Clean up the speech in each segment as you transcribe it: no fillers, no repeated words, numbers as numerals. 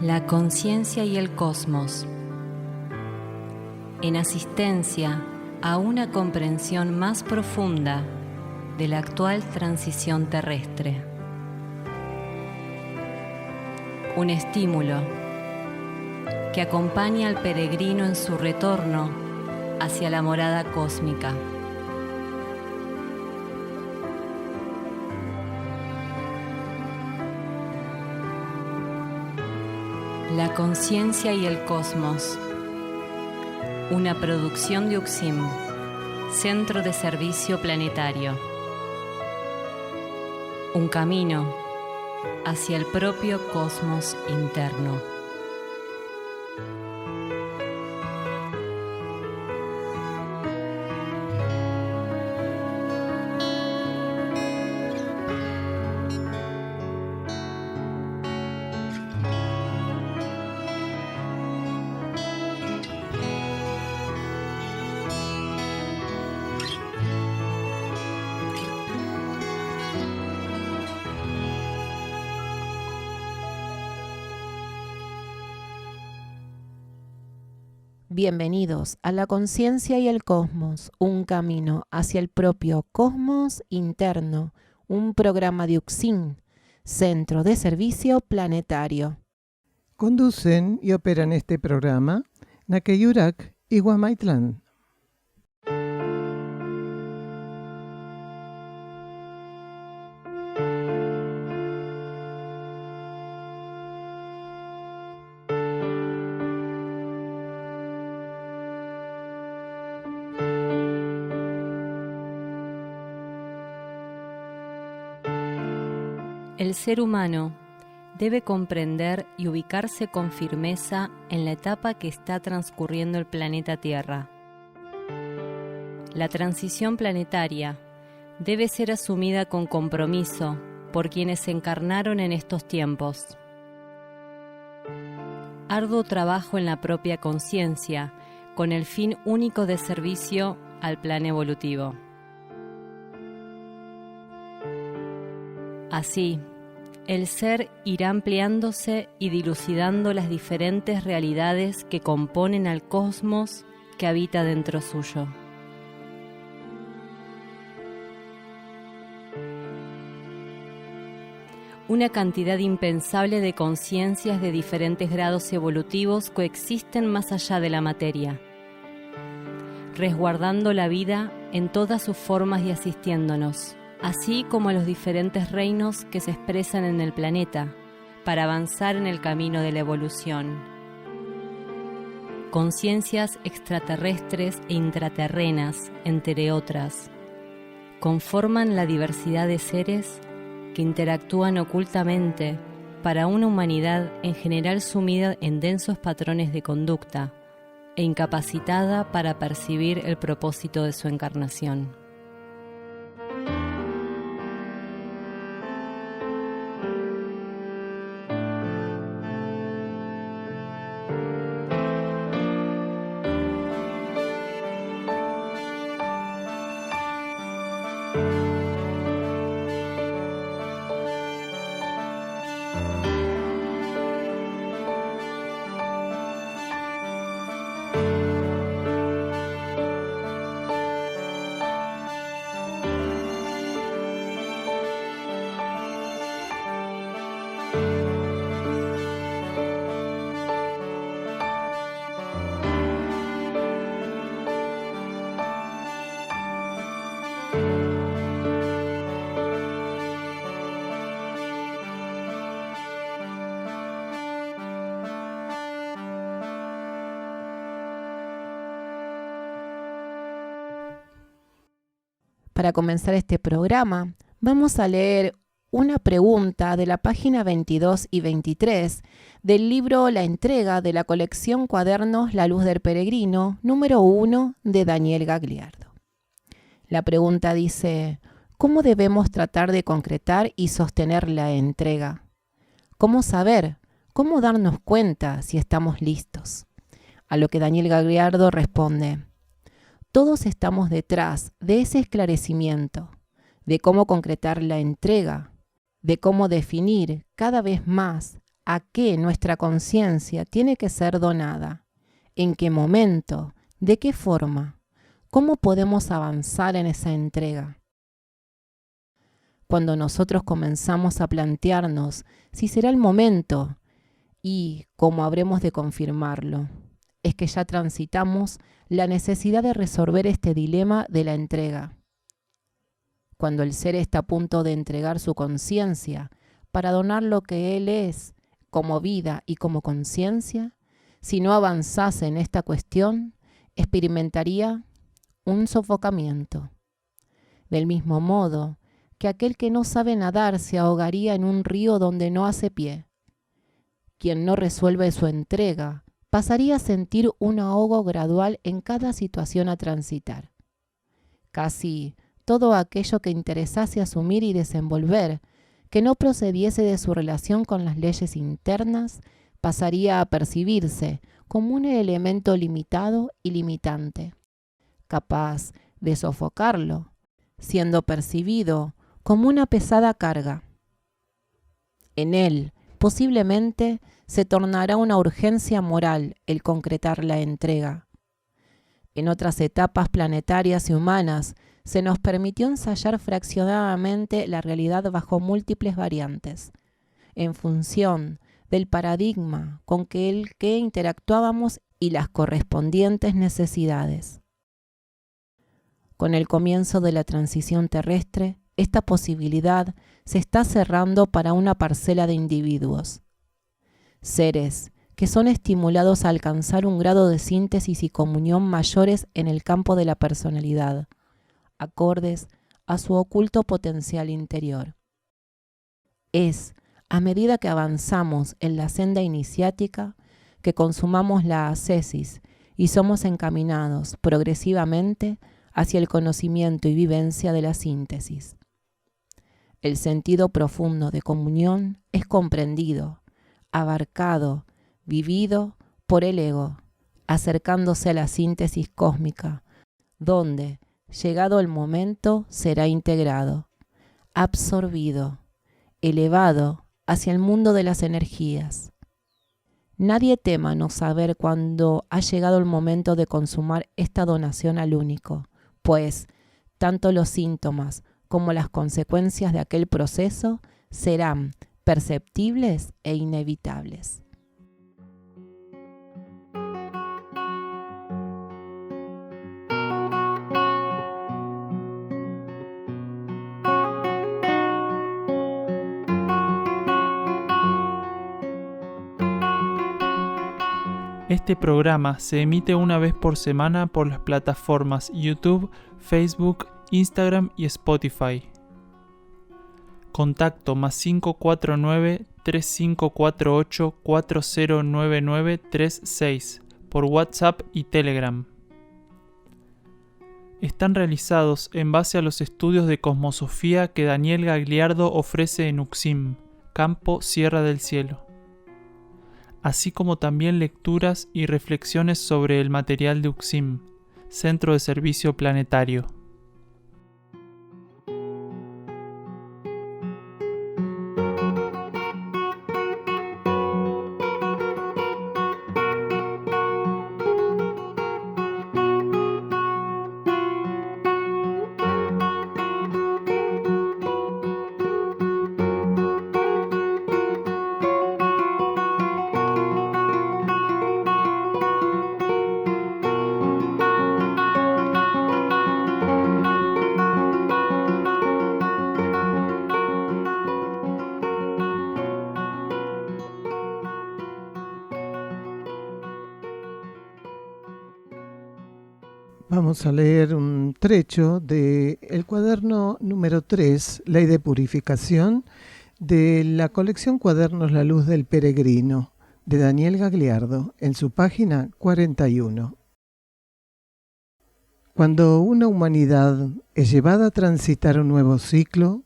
La conciencia y el cosmos, en asistencia a una comprensión más profunda de la actual transición terrestre. Un estímulo que acompaña al peregrino en su retorno hacia la morada cósmica. La conciencia y el cosmos, una producción de UXIM, Centro de Servicio Planetario. Un camino hacia el propio cosmos interno. Bienvenidos a la conciencia y el cosmos, un camino hacia el propio cosmos interno, un programa de UXIM, Centro de Servicio Planetario. Conducen y operan este programa Nakeyurak y Guamaitlán. El ser humano debe comprender y ubicarse con firmeza en la etapa que está transcurriendo el planeta Tierra. La transición planetaria debe ser asumida con compromiso por quienes se encarnaron en estos tiempos. Arduo trabajo en la propia conciencia, con el fin único de servicio al plan evolutivo. Así, el ser irá ampliándose y dilucidando las diferentes realidades que componen al cosmos que habita dentro suyo. Una cantidad impensable de conciencias de diferentes grados evolutivos coexisten más allá de la materia, resguardando la vida en todas sus formas y asistiéndonos, así como a los diferentes reinos que se expresan en el planeta, para avanzar en el camino de la evolución. Conciencias extraterrestres e intraterrenas, entre otras, conforman la diversidad de seres que interactúan ocultamente para una humanidad en general sumida en densos patrones de conducta e incapacitada para percibir el propósito de su encarnación. Para comenzar este programa, vamos a leer una pregunta de la página 22 y 23 del libro La entrega de la colección Cuadernos La Luz del Peregrino, número 1 de Daniel Gagliardo. La pregunta dice: ¿cómo debemos tratar de concretar y sostener la entrega? ¿Cómo saber? ¿Cómo darnos cuenta si estamos listos? A lo que Daniel Gagliardo responde: todos estamos detrás de ese esclarecimiento, de cómo concretar la entrega, de cómo definir cada vez más a qué nuestra conciencia tiene que ser donada, en qué momento, de qué forma, cómo podemos avanzar en esa entrega. Cuando nosotros comenzamos a plantearnos si será el momento y cómo habremos de confirmarlo, es que ya transitamos la necesidad de resolver este dilema de la entrega. Cuando el ser está a punto de entregar su conciencia para donar lo que él es como vida y como conciencia, si no avanzase en esta cuestión, experimentaría un sofocamiento. Del mismo modo que aquel que no sabe nadar se ahogaría en un río donde no hace pie. Quien no resuelve su entrega pasaría a sentir un ahogo gradual en cada situación a transitar. Casi todo aquello que interesase asumir y desenvolver, que no procediese de su relación con las leyes internas, pasaría a percibirse como un elemento limitado y limitante, capaz de sofocarlo, siendo percibido como una pesada carga. En él, posiblemente, se tornará una urgencia moral el concretar la entrega. En otras etapas planetarias y humanas, se nos permitió ensayar fraccionadamente la realidad bajo múltiples variantes, en función del paradigma con que interactuábamos y las correspondientes necesidades. Con el comienzo de la transición terrestre, esta posibilidad se está cerrando para una parcela de individuos, seres que son estimulados a alcanzar un grado de síntesis y comunión mayores en el campo de la personalidad, acordes a su oculto potencial interior. Es a medida que avanzamos en la senda iniciática que consumamos la ascesis y somos encaminados progresivamente hacia el conocimiento y vivencia de la síntesis. El sentido profundo de comunión es comprendido, abarcado, vivido por el ego, acercándose a la síntesis cósmica, donde, llegado el momento, será integrado, absorbido, elevado hacia el mundo de las energías. Nadie tema no saber cuándo ha llegado el momento de consumar esta donación al único, pues tanto los síntomas como las consecuencias de aquel proceso serán perceptibles e inevitables. Este programa se emite una vez por semana por las plataformas YouTube, Facebook, Instagram y Spotify. Contacto +549 3548 409936 por WhatsApp y Telegram. Están realizados en base a los estudios de cosmosofía que Daniel Gagliardo ofrece en Uxim, Campo Sierra del Cielo, así como también lecturas y reflexiones sobre el material de Uxim, Centro de Servicio Planetario. Vamos a leer un trecho del cuaderno número 3, Ley de Purificación, de la colección Cuadernos La Luz del Peregrino, de Daniel Gagliardo, en su página 41. Cuando una humanidad es llevada a transitar un nuevo ciclo,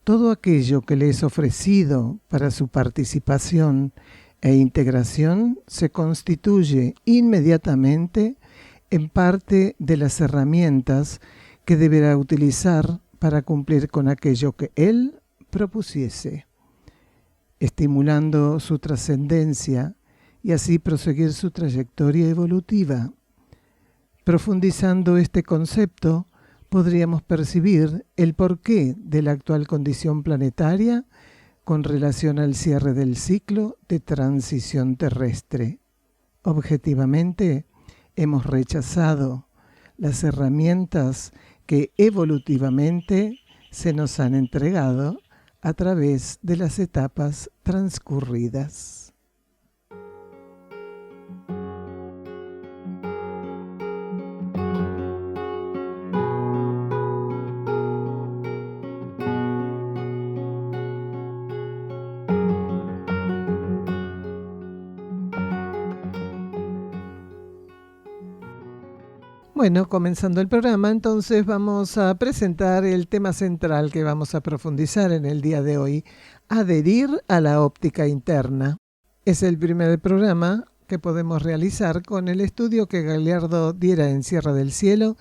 todo aquello que le es ofrecido para su participación e integración se constituye inmediatamente en parte de las herramientas que deberá utilizar para cumplir con aquello que él propusiese. estimulando su trascendencia y así proseguir su trayectoria evolutiva. Profundizando este concepto, podríamos percibir el porqué de la actual condición planetaria con relación al cierre del ciclo de transición terrestre. Objetivamente, hemos rechazado las herramientas que evolutivamente se nos han entregado a través de las etapas transcurridas. Bueno, comenzando el programa, entonces vamos a presentar el tema central que vamos a profundizar en el día de hoy, adherir a la óptica interna. Es el primer programa que podemos realizar con el estudio que Gagliardo diera en Sierra del Cielo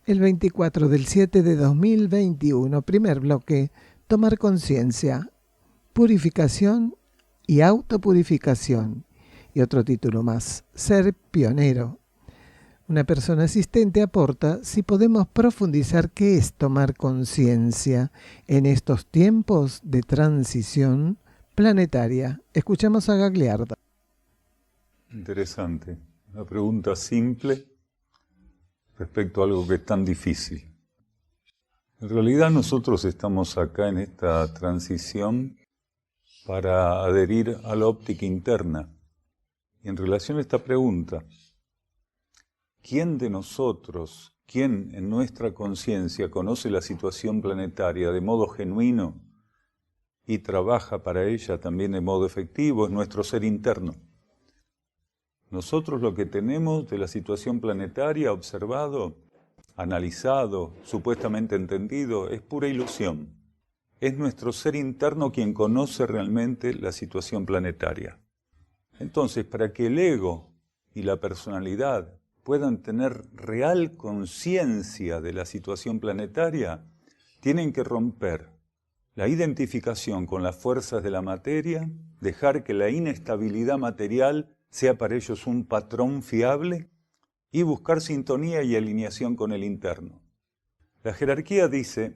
el 24/7/2021. Primer bloque, tomar conciencia, purificación y autopurificación. Y otro título más, ser pionero. Una persona asistente aporta si podemos profundizar qué es tomar conciencia en estos tiempos de transición planetaria. Escuchamos a Gagliardo. Interesante. Una pregunta simple respecto a algo que es tan difícil. En realidad nosotros estamos acá en esta transición para adherir a la óptica interna. Y en relación a esta pregunta, ¿quién de nosotros, quién en nuestra conciencia conoce la situación planetaria de modo genuino y trabaja para ella también de modo efectivo? Es nuestro ser interno. Nosotros lo que tenemos de la situación planetaria observado, analizado, supuestamente entendido, es pura ilusión. Es nuestro ser interno quien conoce realmente la situación planetaria. Entonces, para que el ego y la personalidad puedan tener real conciencia de la situación planetaria, tienen que romper la identificación con las fuerzas de la materia, dejar que la inestabilidad material sea para ellos un patrón fiable y buscar sintonía y alineación con el interno. La jerarquía dice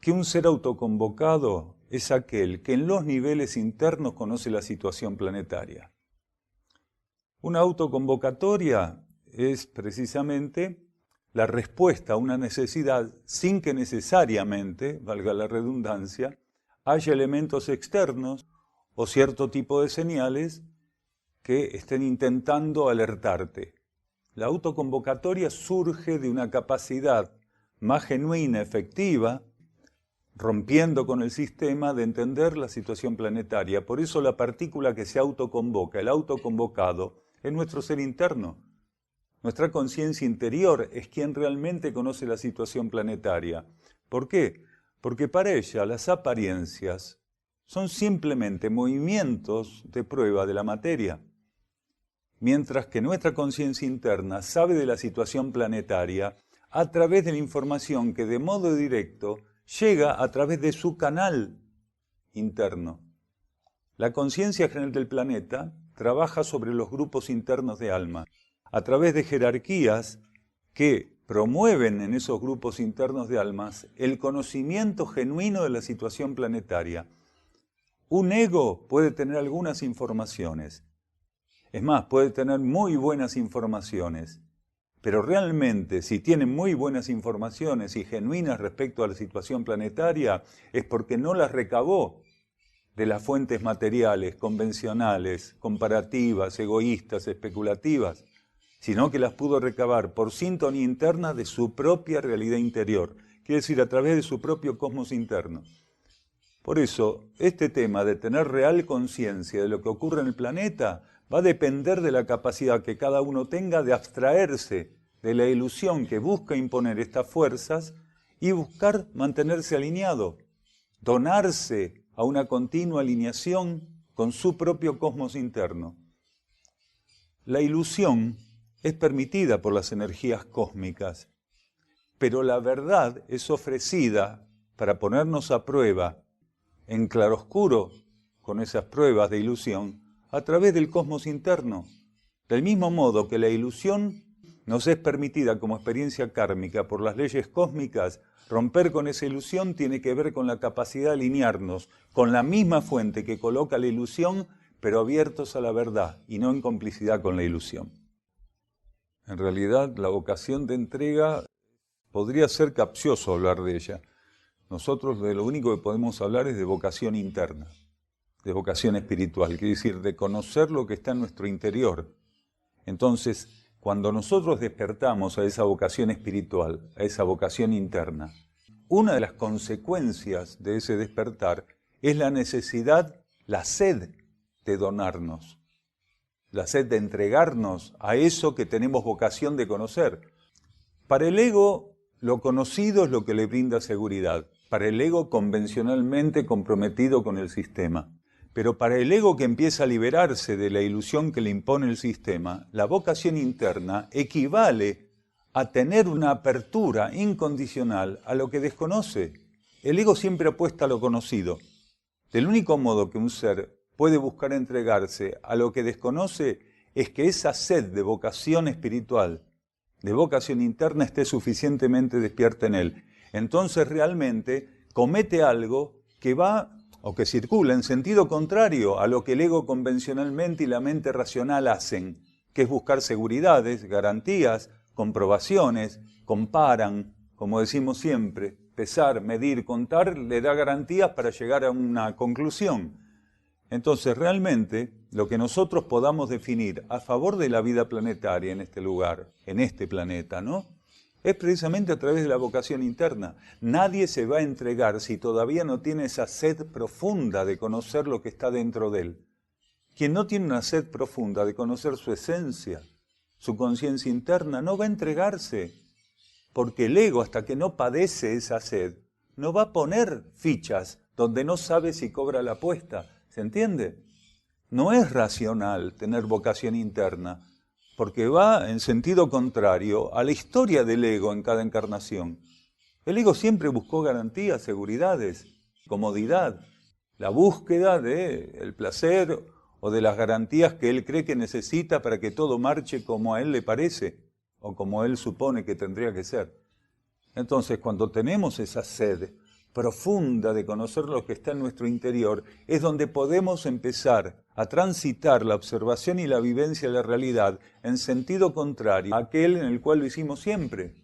que un ser autoconvocado es aquel que en los niveles internos conoce la situación planetaria. Una autoconvocatoria es precisamente la respuesta a una necesidad sin que necesariamente, valga la redundancia, haya elementos externos o cierto tipo de señales que estén intentando alertarte. La autoconvocatoria surge de una capacidad más genuina, efectiva, rompiendo con el sistema de entender la situación planetaria. Por eso la partícula que se autoconvoca, el autoconvocado, es nuestro ser interno. Nuestra conciencia interior es quien realmente conoce la situación planetaria. ¿Por qué? Porque para ella las apariencias son simplemente movimientos de prueba de la materia. Mientras que nuestra conciencia interna sabe de la situación planetaria a través de la información que de modo directo llega a través de su canal interno. La conciencia general del planeta trabaja sobre los grupos internos de alma, a través de jerarquías que promueven en esos grupos internos de almas el conocimiento genuino de la situación planetaria. Un ego puede tener algunas informaciones, es más, puede tener muy buenas informaciones, pero realmente si tiene muy buenas informaciones y genuinas respecto a la situación planetaria, es porque no las recabó de las fuentes materiales, convencionales, comparativas, egoístas, especulativas, sino que las pudo recabar por sintonía interna de su propia realidad interior, quiere decir, a través de su propio cosmos interno. Por eso, este tema de tener real conciencia de lo que ocurre en el planeta va a depender de la capacidad que cada uno tenga de abstraerse de la ilusión que busca imponer estas fuerzas y buscar mantenerse alineado, donarse a una continua alineación con su propio cosmos interno. La ilusión es permitida por las energías cósmicas, pero la verdad es ofrecida para ponernos a prueba en claroscuro con esas pruebas de ilusión a través del cosmos interno. Del mismo modo que la ilusión nos es permitida como experiencia kármica por las leyes cósmicas, romper con esa ilusión tiene que ver con la capacidad de alinearnos con la misma fuente que coloca la ilusión, pero abiertos a la verdad y no en complicidad con la ilusión. En realidad, la vocación de entrega podría ser capcioso hablar de ella. Nosotros de lo único que podemos hablar es de vocación interna, de vocación espiritual, quiere decir de conocer lo que está en nuestro interior. Entonces, cuando nosotros despertamos a esa vocación espiritual, a esa vocación interna, una de las consecuencias de ese despertar es la necesidad, la sed de donarnos, la sed de entregarnos a eso que tenemos vocación de conocer. Para el ego, lo conocido es lo que le brinda seguridad, para el ego convencionalmente comprometido con el sistema. Pero para el ego que empieza a liberarse de la ilusión que le impone el sistema, la vocación interna equivale a tener una apertura incondicional a lo que desconoce. El ego siempre apuesta a lo conocido. Del único modo que un ser puede buscar entregarse a lo que desconoce es que esa sed de vocación espiritual, de vocación interna, esté suficientemente despierta en él. Entonces realmente comete algo que va o que circula en sentido contrario a lo que el ego convencionalmente y la mente racional hacen, que es buscar seguridades, garantías, comprobaciones, comparan, como decimos siempre, pesar, medir, contar, le da garantías para llegar a una conclusión. Entonces realmente lo que nosotros podamos definir a favor de la vida planetaria en este lugar, en este planeta, ¿no?, es precisamente a través de la vocación interna. Nadie se va a entregar si todavía no tiene esa sed profunda de conocer lo que está dentro de él. Quien no tiene una sed profunda de conocer su esencia, su conciencia interna, no va a entregarse, porque el ego, hasta que no padece esa sed, no va a poner fichas donde no sabe si cobra la apuesta. ¿Se entiende? No es racional tener vocación interna, porque va en sentido contrario a la historia del ego en cada encarnación. El ego siempre buscó garantías, seguridades, comodidad, la búsqueda del placer o de las garantías que él cree que necesita para que todo marche como a él le parece o como él supone que tendría que ser. Entonces, cuando tenemos esa sed profunda de conocer lo que está en nuestro interior, es donde podemos empezar a transitar la observación y la vivencia de la realidad en sentido contrario a aquel en el cual lo hicimos siempre,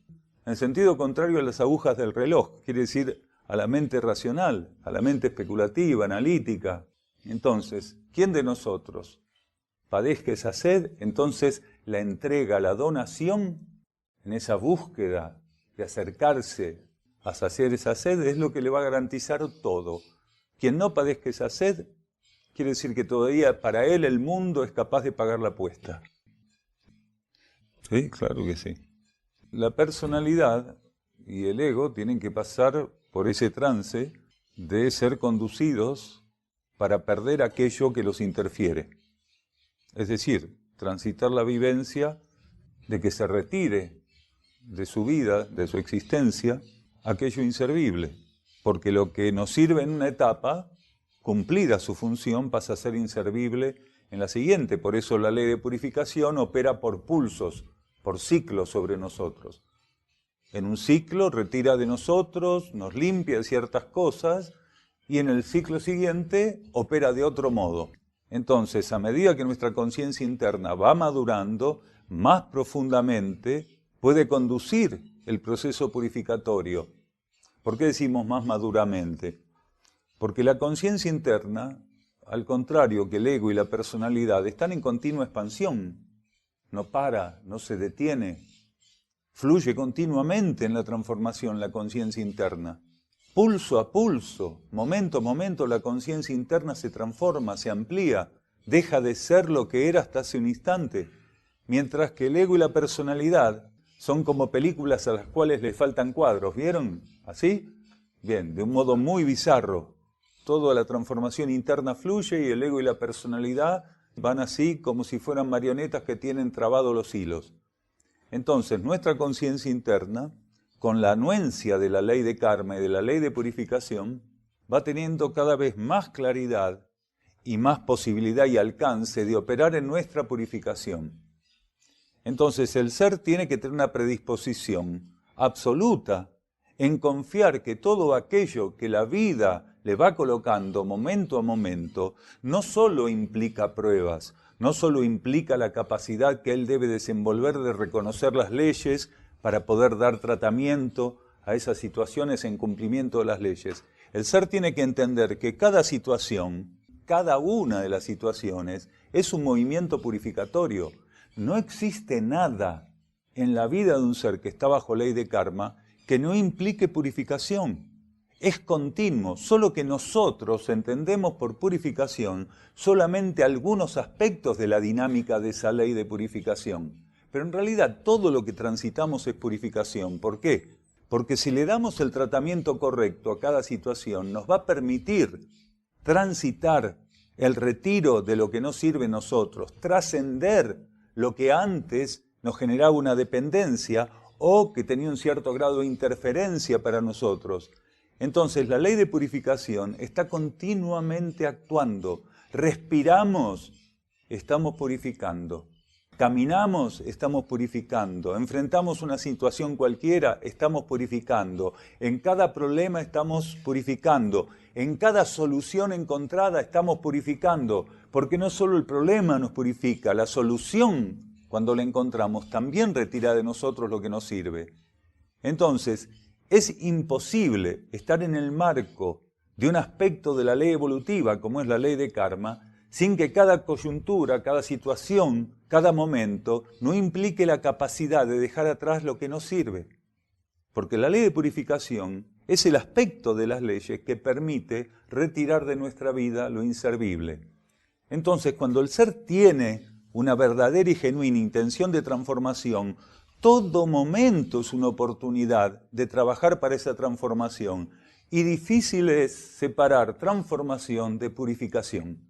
en sentido contrario a las agujas del reloj, quiere decir a la mente racional, a la mente especulativa, analítica. Entonces, ¿quién de nosotros padezca esa sed? Entonces la entrega, la donación, en esa búsqueda de acercarse a saciar esa sed, es lo que le va a garantizar todo. Quien no padezca esa sed, quiere decir que todavía para él el mundo es capaz de pagar la apuesta. Sí, claro que sí. La personalidad y el ego tienen que pasar por ese trance de ser conducidos para perder aquello que los interfiere. Es decir, transitar la vivencia de que se retire de su vida, de su existencia, aquello inservible, porque lo que nos sirve en una etapa, cumplida su función, pasa a ser inservible en la siguiente. Por eso la ley de purificación opera por pulsos, por ciclos sobre nosotros. En un ciclo retira de nosotros, nos limpia de ciertas cosas, y en el ciclo siguiente opera de otro modo. Entonces, a medida que nuestra conciencia interna va madurando, más profundamente puede conducir el proceso purificatorio. ¿Por qué decimos más maduramente? Porque la conciencia interna, al contrario que el ego y la personalidad, están en continua expansión. No para, no se detiene. Fluye continuamente en la transformación la conciencia interna. Pulso a pulso, momento a momento, la conciencia interna se transforma, se amplía, deja de ser lo que era hasta hace un instante. Mientras que el ego y la personalidad son como películas a las cuales le faltan cuadros, ¿vieron? ¿Así? Bien, de un modo muy bizarro. Toda la transformación interna fluye y el ego y la personalidad van así como si fueran marionetas que tienen trabados los hilos. Entonces, nuestra conciencia interna, con la anuencia de la ley de karma y de la ley de purificación, va teniendo cada vez más claridad y más posibilidad y alcance de operar en nuestra purificación. Entonces el ser tiene que tener una predisposición absoluta en confiar que todo aquello que la vida le va colocando momento a momento no solo implica pruebas, no solo implica la capacidad que él debe desenvolver de reconocer las leyes para poder dar tratamiento a esas situaciones en cumplimiento de las leyes. El ser tiene que entender que cada situación, cada una de las situaciones, es un movimiento purificatorio. No existe nada en la vida de un ser que está bajo ley de karma que no implique purificación. Es continuo, solo que nosotros entendemos por purificación solamente algunos aspectos de la dinámica de esa ley de purificación. Pero en realidad todo lo que transitamos es purificación. ¿Por qué? Porque si le damos el tratamiento correcto a cada situación, nos va a permitir transitar el retiro de lo que no sirve a nosotros, trascender lo que antes nos generaba una dependencia o que tenía un cierto grado de interferencia para nosotros. Entonces la ley de purificación está continuamente actuando. Respiramos, estamos purificando. Caminamos, estamos purificando. Enfrentamos una situación cualquiera, estamos purificando. En cada problema estamos purificando. En cada solución encontrada estamos purificando. Porque no solo el problema nos purifica, la solución, cuando la encontramos, también retira de nosotros lo que nos sirve. Entonces, es imposible estar en el marco de un aspecto de la ley evolutiva, como es la ley de karma, sin que cada coyuntura, cada situación, cada momento, no implique la capacidad de dejar atrás lo que nos sirve. Porque la ley de purificación es el aspecto de las leyes que permite retirar de nuestra vida lo inservible. Entonces, cuando el ser tiene una verdadera y genuina intención de transformación, todo momento es una oportunidad de trabajar para esa transformación. Y difícil es separar transformación de purificación.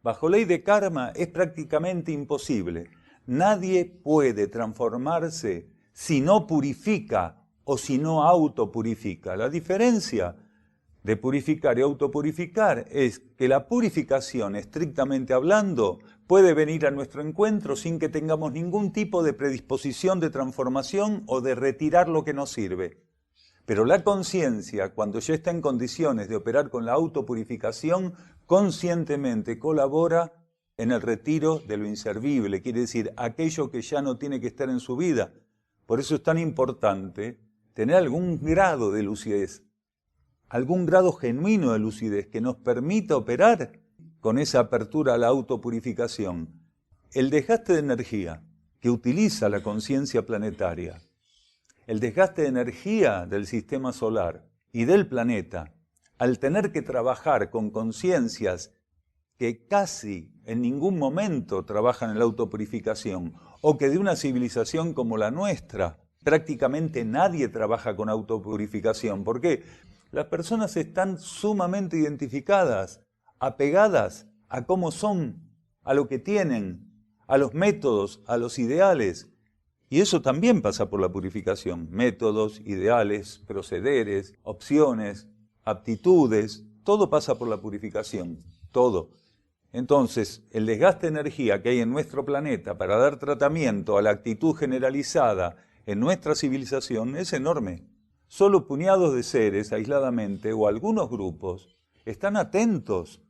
Bajo ley de karma es prácticamente imposible. Nadie puede transformarse si no purifica o si no autopurifica. La diferencia de purificar y autopurificar es que la purificación, estrictamente hablando, puede venir a nuestro encuentro sin que tengamos ningún tipo de predisposición de transformación o de retirar lo que nos sirve. Pero la conciencia, cuando ya está en condiciones de operar con la autopurificación, conscientemente colabora en el retiro de lo inservible, quiere decir, aquello que ya no tiene que estar en su vida. Por eso es tan importante tener algún grado de lucidez, algún grado genuino de lucidez que nos permita operar con esa apertura a la autopurificación. El desgaste de energía que utiliza la conciencia planetaria, el desgaste de energía del sistema solar y del planeta, al tener que trabajar con conciencias que casi en ningún momento trabajan en la autopurificación, o que de una civilización como la nuestra, prácticamente nadie trabaja con autopurificación. ¿Por qué? Las personas están sumamente identificadas, apegadas a cómo son, a lo que tienen, a los métodos, a los ideales. Y eso también pasa por la purificación. Métodos, ideales, procederes, opciones, aptitudes, todo pasa por la purificación, todo. Entonces, el desgaste de energía que hay en nuestro planeta para dar tratamiento a la actitud generalizada en nuestra civilización es enorme. Solo puñados de seres aisladamente o algunos grupos están atentos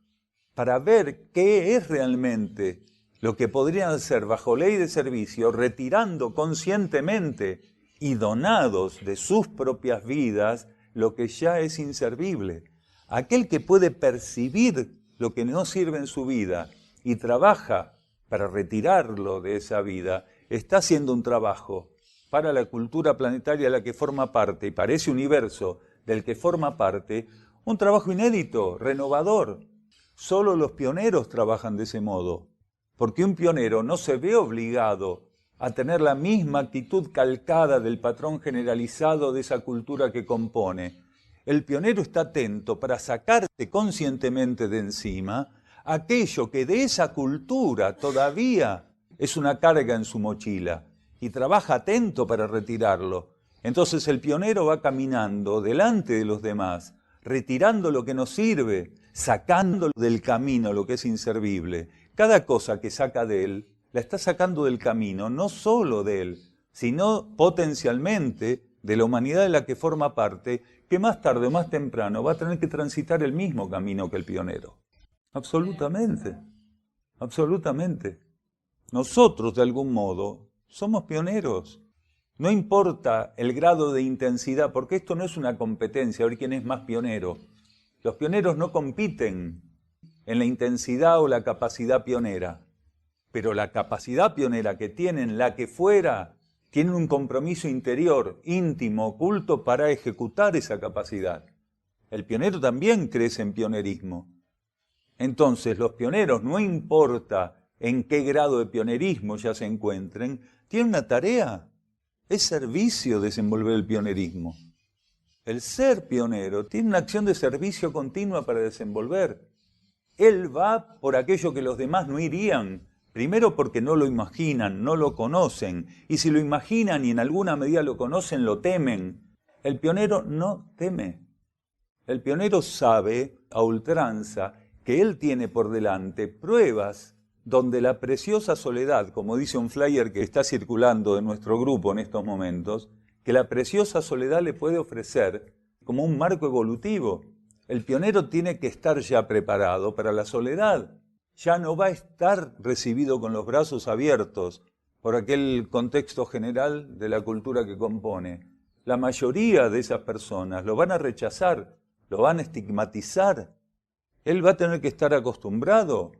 para ver qué es realmente lo que podrían hacer bajo ley de servicio, retirando conscientemente y donados de sus propias vidas lo que ya es inservible. Aquel que puede percibir lo que no sirve en su vida y trabaja para retirarlo de esa vida, está haciendo un trabajo para la cultura planetaria de la que forma parte y para ese universo del que forma parte, un trabajo inédito, renovador. Solo los pioneros trabajan de ese modo, porque un pionero no se ve obligado a tener la misma actitud calcada del patrón generalizado de esa cultura que compone. El pionero está atento para sacarse conscientemente de encima aquello que de esa cultura todavía es una carga en su mochila y trabaja atento para retirarlo. Entonces el pionero va caminando delante de los demás retirando lo que nos sirve, sacando del camino lo que es inservible. Cada cosa que saca de él, la está sacando del camino, no solo de él, sino potencialmente de la humanidad de la que forma parte, que más tarde o más temprano va a tener que transitar el mismo camino que el pionero. Absolutamente, absolutamente. Nosotros, de algún modo, somos pioneros. No importa el grado de intensidad, porque esto no es una competencia, a ver quién es más pionero. Los pioneros no compiten en la intensidad o la capacidad pionera, pero la capacidad pionera que tienen, la que fuera, tienen un compromiso interior, íntimo, oculto, para ejecutar esa capacidad. El pionero también crece en pionerismo. Entonces, los pioneros, no importa en qué grado de pionerismo ya se encuentren, tienen una tarea. Es servicio desenvolver el pionerismo. El ser pionero tiene una acción de servicio continua para desenvolver. Él va por aquello que los demás no irían. Primero porque no lo imaginan, no lo conocen. Y si lo imaginan y en alguna medida lo conocen, lo temen. El pionero no teme. El pionero sabe a ultranza que él tiene por delante pruebas donde la preciosa soledad, como dice un flyer que está circulando en nuestro grupo en estos momentos, que la preciosa soledad le puede ofrecer como un marco evolutivo. El pionero tiene que estar ya preparado para la soledad. Ya no va a estar recibido con los brazos abiertos por aquel contexto general de la cultura que compone. La mayoría de esas personas lo van a rechazar, lo van a estigmatizar. Él va a tener que estar acostumbrado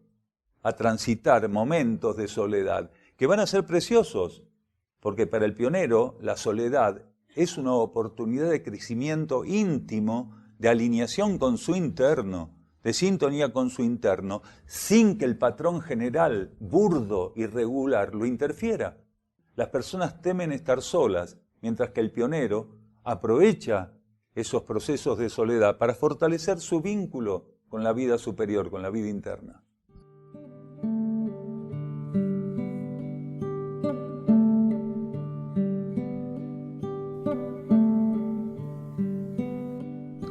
a transitar momentos de soledad que van a ser preciosos, porque para el pionero la soledad es una oportunidad de crecimiento íntimo, de alineación con su interno, de sintonía con su interno, sin que el patrón general, burdo y regular, lo interfiera. Las personas temen estar solas, mientras que el pionero aprovecha esos procesos de soledad para fortalecer su vínculo con la vida superior, con la vida interna.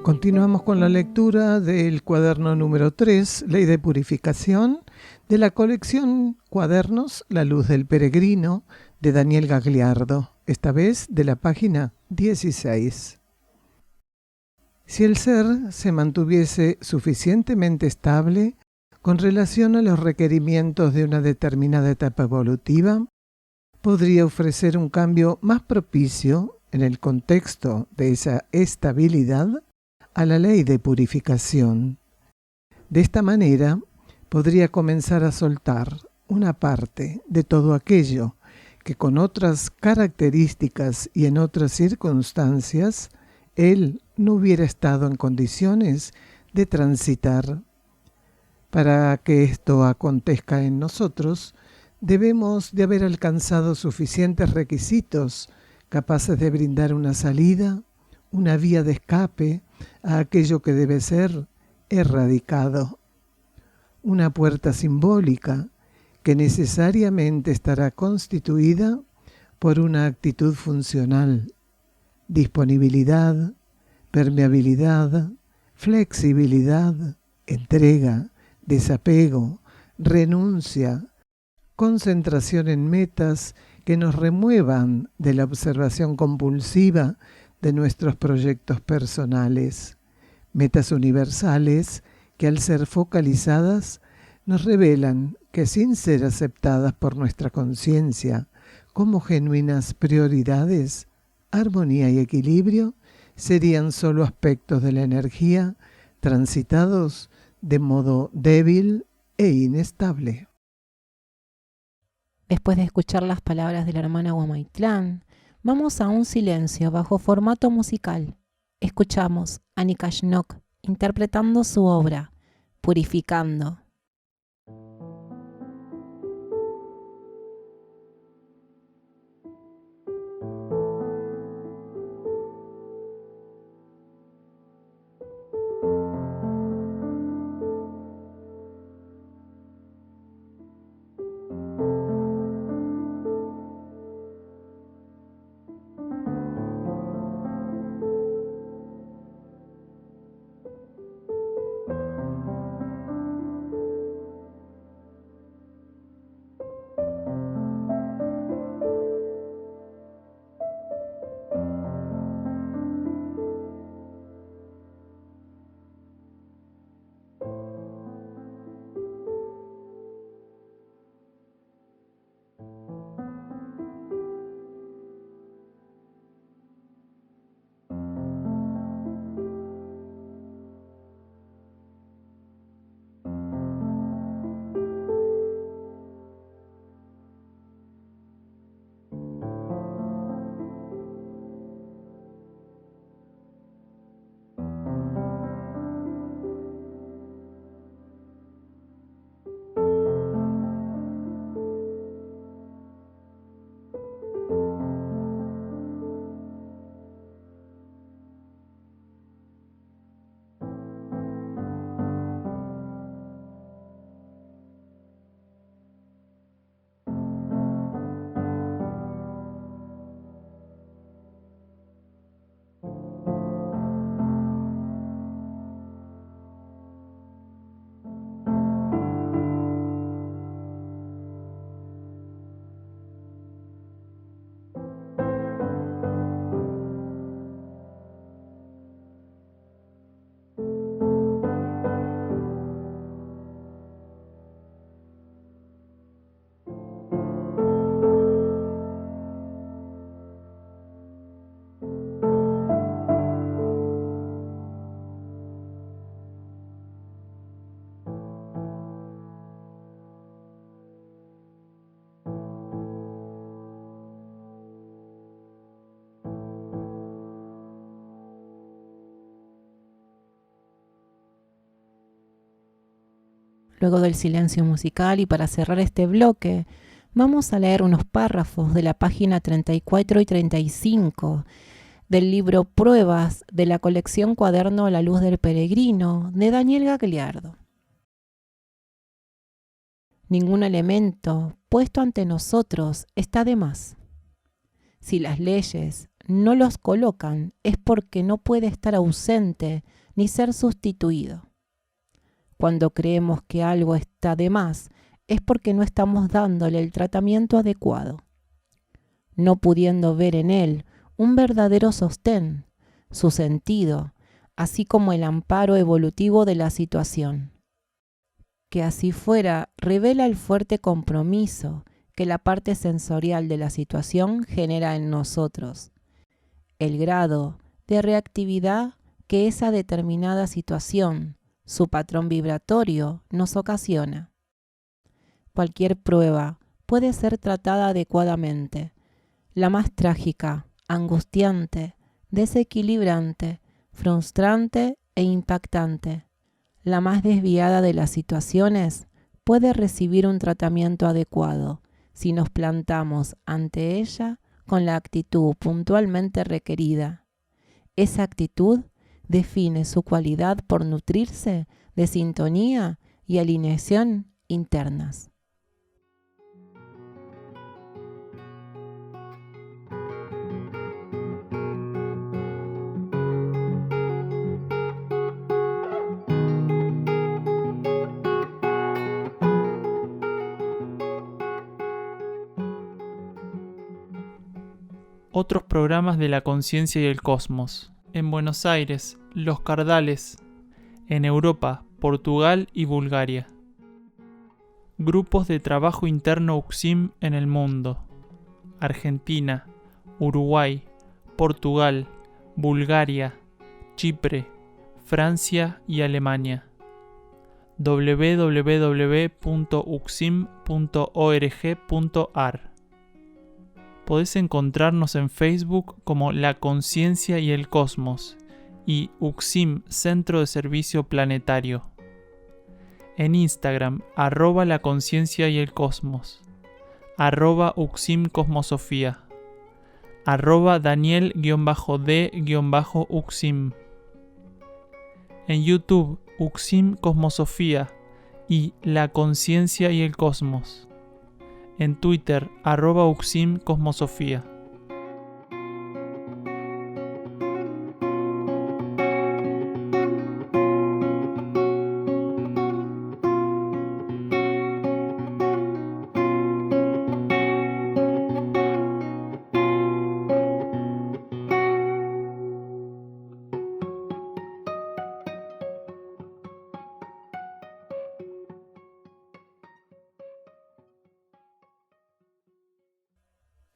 Continuamos con la lectura del cuaderno número 3, Ley de Purificación, de la colección Cuadernos La Luz del Peregrino, de Daniel Gagliardo, esta vez de la página 16. Si el ser se mantuviese suficientemente estable con relación a los requerimientos de una determinada etapa evolutiva, podría ofrecer un cambio más propicio en el contexto de esa estabilidad a la ley de purificación. De esta manera, podría comenzar a soltar una parte de todo aquello que con otras características y en otras circunstancias él no hubiera estado en condiciones de transitar. Para que esto acontezca en nosotros, debemos de haber alcanzado suficientes requisitos capaces de brindar una salida, una vía de escape a aquello que debe ser erradicado. Una puerta simbólica que necesariamente estará constituida por una actitud funcional, disponibilidad, permeabilidad, flexibilidad, entrega, desapego, renuncia, concentración en metas que nos remuevan de la observación compulsiva de nuestros proyectos personales, metas universales que al ser focalizadas nos revelan que sin ser aceptadas por nuestra conciencia como genuinas prioridades, armonía y equilibrio serían solo aspectos de la energía transitados de modo débil e inestable. Después de escuchar las palabras de la hermana Huamaitlán, vamos a un silencio bajo formato musical. Escuchamos a Nikashnok interpretando su obra, Purificando. luego del silencio musical, y para cerrar este bloque, vamos a leer unos párrafos de la página 34 y 35 del libro Pruebas de la colección Cuaderno La Luz del Peregrino de Daniel Gagliardo. Ningún elemento puesto ante nosotros está de más. Si las leyes no los colocan, es porque no puede estar ausente ni ser sustituido. Cuando creemos que algo está de más, es porque no estamos dándole el tratamiento adecuado, no pudiendo ver en él un verdadero sostén, su sentido, así como el amparo evolutivo de la situación. Que así fuera, revela el fuerte compromiso que la parte sensorial de la situación genera en nosotros, el grado de reactividad que esa determinada situación, su patrón vibratorio, nos ocasiona. Cualquier prueba puede ser tratada adecuadamente, la más trágica, angustiante, desequilibrante, frustrante e impactante. La más desviada de las situaciones puede recibir un tratamiento adecuado si nos plantamos ante ella con la actitud puntualmente requerida. Esa actitud define su cualidad por nutrirse de sintonía y alineación internas. Otros programas de la conciencia y el cosmos. En Buenos Aires, Los Cardales. En Europa, Portugal y Bulgaria. Grupos de trabajo interno UCSIM en el mundo. Argentina, Uruguay, Portugal, Bulgaria, Chipre, Francia y Alemania. www.ucsim.org.ar. Podés encontrarnos en Facebook como La Conciencia y el Cosmos y UCSIM Centro de Servicio Planetario. En Instagram, @La Conciencia y el Cosmos, @UCSIM Cosmosofía, @Daniel_D_UCSIM. En YouTube, UCSIM Cosmosofía y La Conciencia y el Cosmos. En Twitter, @UCSIM Cosmosofía.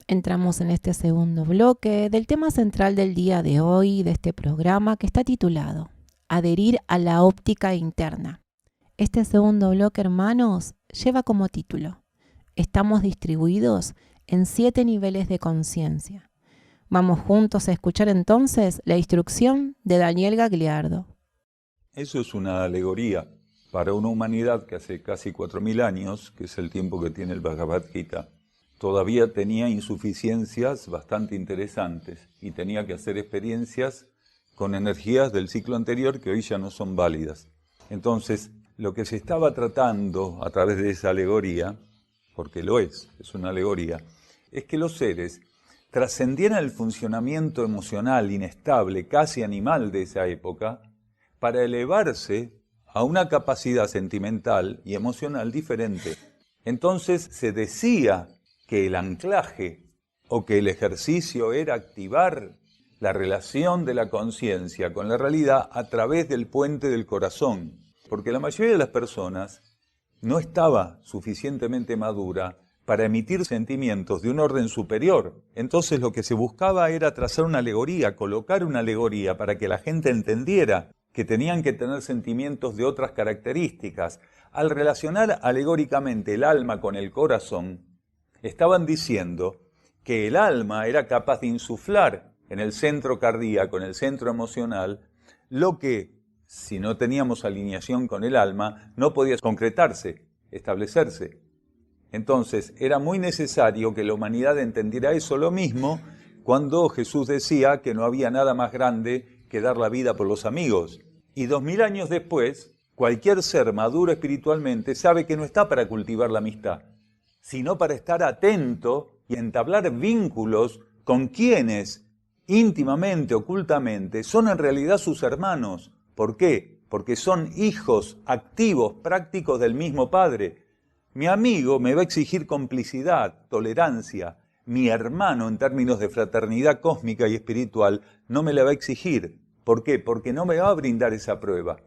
Entramos en este segundo bloque del tema central del día de hoy, de este programa, que está titulado Adherir a la óptica interna. Este segundo bloque, hermanos, lleva como título: Estamos distribuidos en 7 niveles de conciencia. Vamos juntos a escuchar entonces la instrucción de Daniel Gagliardo. Eso es una alegoría para una humanidad que hace casi 4.000 años, que es el tiempo que tiene el Bhagavad Gita, todavía tenía insuficiencias bastante interesantes y tenía que hacer experiencias con energías del ciclo anterior que hoy ya no son válidas. Entonces, lo que se estaba tratando a través de esa alegoría, porque lo es una alegoría, es que los seres trascendieran el funcionamiento emocional inestable, casi animal de esa época, para elevarse a una capacidad sentimental y emocional diferente. Entonces se decía que el anclaje o que el ejercicio era activar la relación de la conciencia con la realidad a través del puente del corazón, porque la mayoría de las personas no estaba suficientemente madura para emitir sentimientos de un orden superior. Entonces lo que se buscaba era trazar una alegoría, colocar una alegoría para que la gente entendiera que tenían que tener sentimientos de otras características. Al relacionar alegóricamente el alma con el corazón, estaban diciendo que el alma era capaz de insuflar en el centro cardíaco, en el centro emocional, lo que si no teníamos alineación con el alma, no podía concretarse, establecerse. Entonces, era muy necesario que la humanidad entendiera eso. Lo mismo cuando Jesús decía que no había nada más grande que dar la vida por los amigos. Y 2000 años después, cualquier ser maduro espiritualmente sabe que no está para cultivar la amistad, sino para estar atento y entablar vínculos con quienes íntimamente, ocultamente, son en realidad sus hermanos. ¿Por qué? Porque son hijos activos, prácticos del mismo Padre. Mi amigo me va a exigir complicidad, tolerancia. Mi hermano, en términos de fraternidad cósmica y espiritual, no me la va a exigir. ¿Por qué? Porque no me va a brindar esa prueba.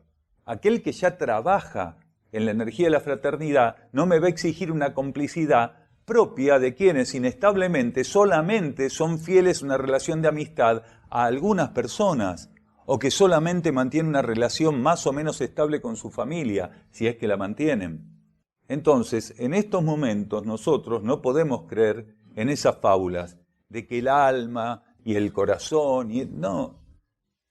Aquel que ya trabaja en la energía de la fraternidad no me va a exigir una complicidad propia de quienes inestablemente solamente son fieles a una relación de amistad a algunas personas, o que solamente mantienen una relación más o menos estable con su familia, si es que la mantienen. Entonces, en estos momentos nosotros no podemos creer en esas fábulas de que el alma y el corazón, no.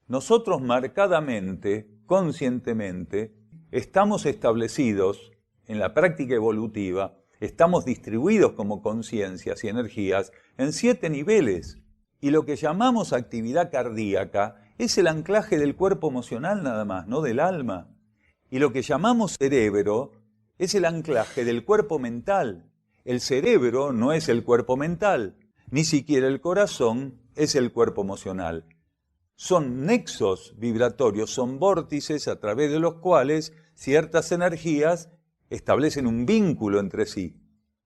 Nosotros marcadamente, conscientemente, estamos establecidos en la práctica evolutiva, estamos distribuidos como conciencias y energías en 7 niveles. Y lo que llamamos actividad cardíaca es el anclaje del cuerpo emocional nada más, no del alma. Y lo que llamamos cerebro es el anclaje del cuerpo mental. El cerebro no es el cuerpo mental, ni siquiera el corazón es el cuerpo emocional. Son nexos vibratorios, son vórtices a través de los cuales ciertas energías establecen un vínculo entre sí.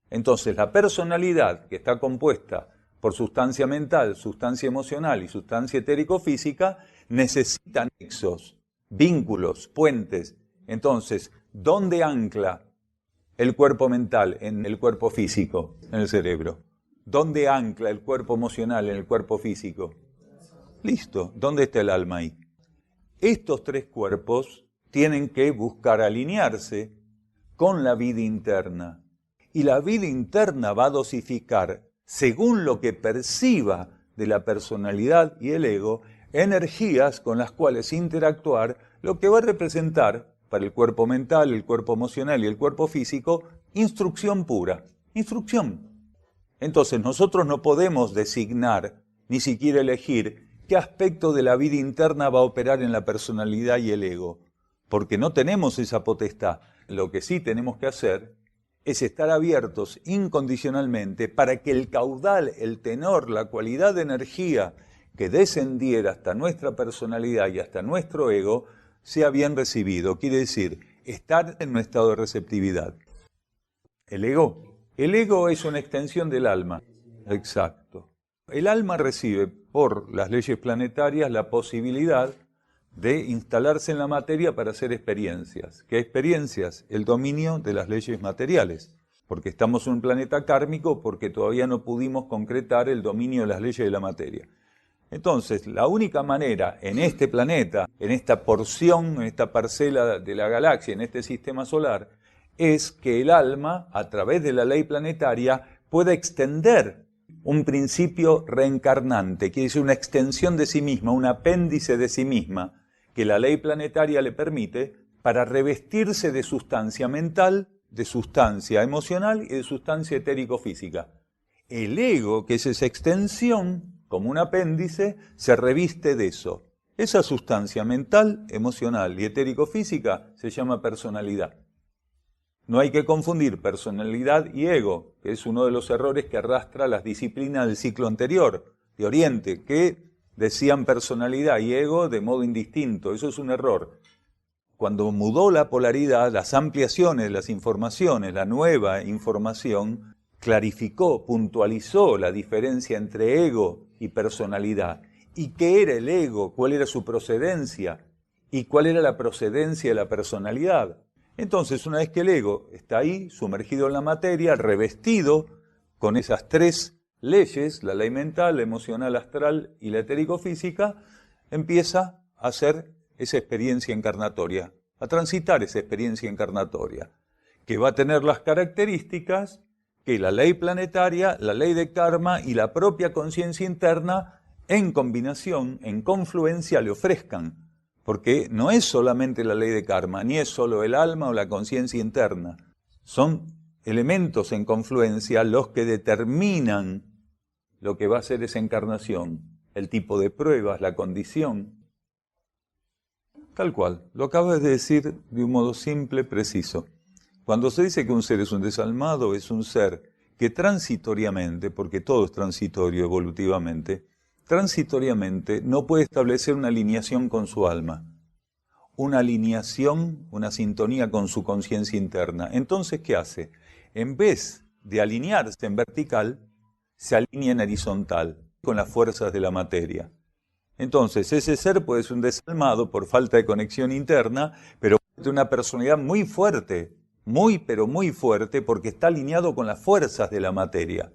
Entonces, la personalidad, que está compuesta por sustancia mental, sustancia emocional y sustancia etérico-física, necesita nexos, vínculos, puentes. Entonces, ¿dónde ancla el cuerpo mental en el cuerpo físico, en el cerebro? ¿Dónde ancla el cuerpo emocional en el cuerpo físico? Listo, ¿dónde está el alma ahí? Estos 3 cuerpos tienen que buscar alinearse con la vida interna. Y la vida interna va a dosificar, según lo que perciba de la personalidad y el ego, energías con las cuales interactuar, lo que va a representar para el cuerpo mental, el cuerpo emocional y el cuerpo físico, instrucción pura, instrucción. Entonces nosotros no podemos designar, ni siquiera elegir, qué aspecto de la vida interna va a operar en la personalidad y el ego, porque no tenemos esa potestad. Lo que sí tenemos que hacer es estar abiertos incondicionalmente para que el caudal, el tenor, la cualidad de energía que descendiera hasta nuestra personalidad y hasta nuestro ego sea bien recibido. Quiere decir, estar en un estado de receptividad. El ego es una extensión del alma. Exacto. El alma recibe por las leyes planetarias la posibilidad de instalarse en la materia para hacer experiencias. ¿Qué experiencias? El dominio de las leyes materiales. Porque estamos en un planeta kármico, porque todavía no pudimos concretar el dominio de las leyes de la materia. Entonces, la única manera en este planeta, en esta porción, en esta parcela de la galaxia, en este sistema solar, es que el alma, a través de la ley planetaria, pueda extender un principio reencarnante, quiere decir una extensión de sí misma, un apéndice de sí misma, que la ley planetaria le permite para revestirse de sustancia mental, de sustancia emocional y de sustancia etérico-física. El ego, que es esa extensión, como un apéndice, se reviste de eso. Esa sustancia mental, emocional y etérico-física se llama personalidad. No hay que confundir personalidad y ego, que es uno de los errores que arrastra las disciplinas del ciclo anterior, de Oriente, que decían personalidad y ego de modo indistinto. Eso es un error. Cuando mudó la polaridad, las ampliaciones, las informaciones, la nueva información, clarificó, puntualizó la diferencia entre ego y personalidad. ¿Y qué era el ego? ¿Cuál era su procedencia? ¿Y cuál era la procedencia de la personalidad? Entonces, una vez que el ego está ahí, sumergido en la materia, revestido con esas 3 leyes, la ley mental, la emocional, astral y la etérico-física, empieza a hacer esa experiencia encarnatoria, a transitar esa experiencia encarnatoria, que va a tener las características que la ley planetaria, la ley de karma y la propia conciencia interna, en combinación, en confluencia, le ofrezcan. porque no es solamente la ley de karma, ni es solo el alma o la conciencia interna. Son elementos en confluencia los que determinan lo que va a ser esa encarnación, el tipo de pruebas, la condición. Tal cual, lo acabas de decir de un modo simple, preciso. Cuando se dice que un ser es un desalmado, es un ser que transitoriamente, porque todo es transitorio evolutivamente, transitoriamente no puede establecer una alineación con su alma, una alineación, una sintonía con su conciencia interna. Entonces, ¿qué hace? En vez de alinearse en vertical, se alinea en horizontal, con las fuerzas de la materia. Entonces, ese ser puede ser un desalmado por falta de conexión interna, pero de una personalidad muy fuerte, pero muy fuerte, porque está alineado con las fuerzas de la materia.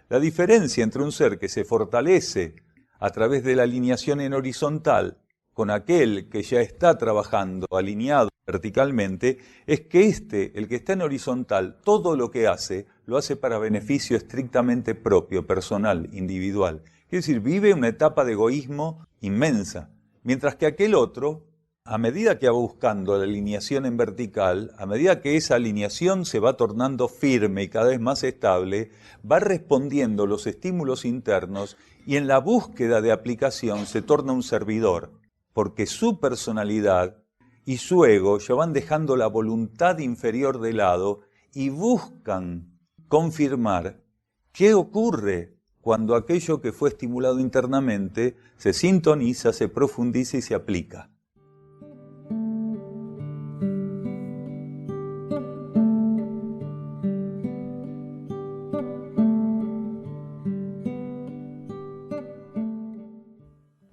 La diferencia entre un ser que se fortalece a través de la alineación en horizontal con aquel que ya está trabajando alineado verticalmente, es que el que está en horizontal, todo lo que hace, lo hace para beneficio estrictamente propio, personal, individual. Es decir, vive una etapa de egoísmo inmensa, mientras que aquel otro, a medida que va buscando la alineación en vertical, a medida que esa alineación se va tornando firme y cada vez más estable, va respondiendo los estímulos internos y en la búsqueda de aplicación se torna un servidor, porque su personalidad y su ego ya van dejando la voluntad inferior de lado y buscan confirmar qué ocurre cuando aquello que fue estimulado internamente se sintoniza, se profundiza y se aplica.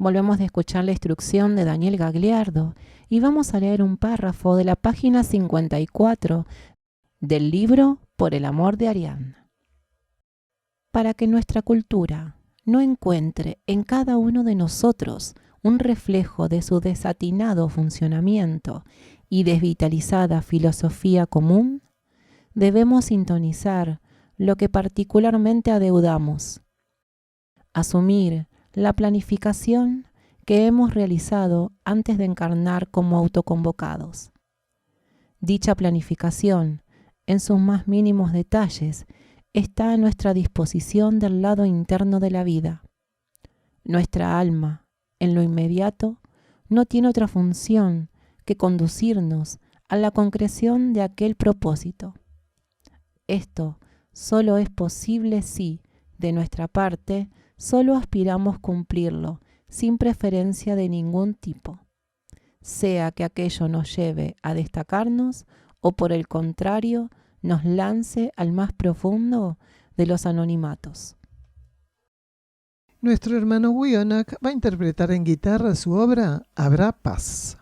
Volvemos a escuchar la instrucción de Daniel Gagliardo y vamos a leer un párrafo de la página 54 del libro Por el amor de Ariadne. Para que nuestra cultura no encuentre en cada uno de nosotros un reflejo de su desatinado funcionamiento y desvitalizada filosofía común, debemos sintonizar lo que particularmente adeudamos, asumir la planificación que hemos realizado antes de encarnar como autoconvocados. Dicha planificación, en sus más mínimos detalles, está a nuestra disposición del lado interno de la vida. Nuestra alma, en lo inmediato, no tiene otra función que conducirnos a la concreción de aquel propósito. Esto solo es posible si, de nuestra parte, solo aspiramos cumplirlo, sin preferencia de ningún tipo, sea que aquello nos lleve a destacarnos o por el contrario nos lance al más profundo de los anonimatos. Nuestro hermano Wionak va a interpretar en guitarra su obra Habrá paz.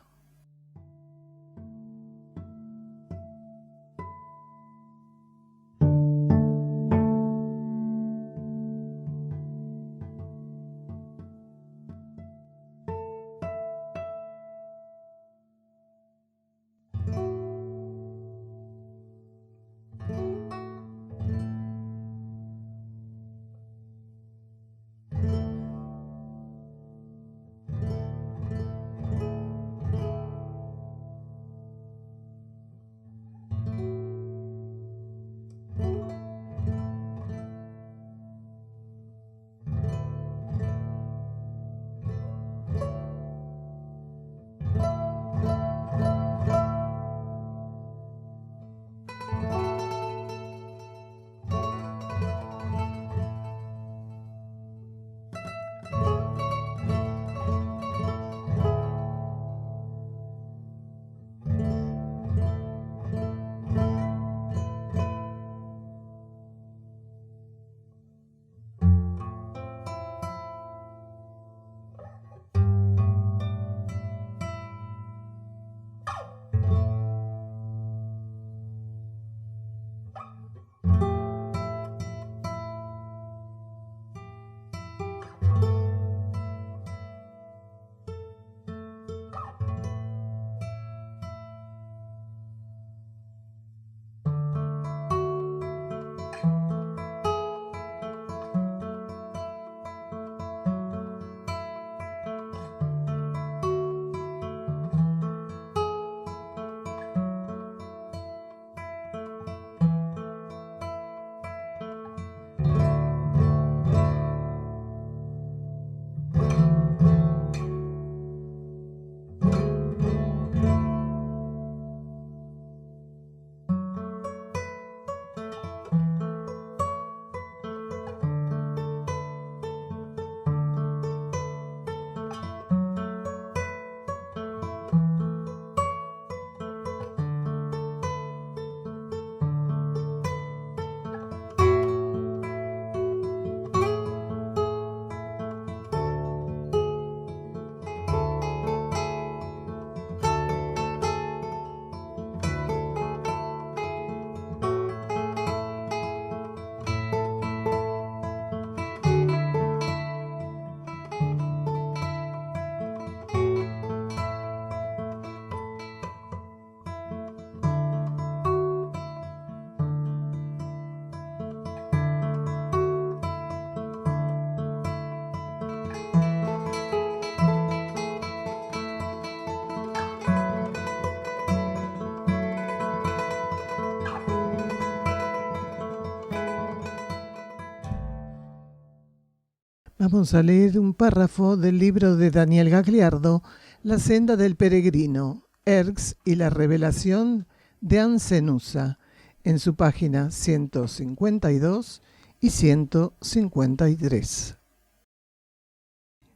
Vamos a leer un párrafo del libro de Daniel Gagliardo, La senda del peregrino, Erx y la revelación de Ancenusa, en su página 152 y 153.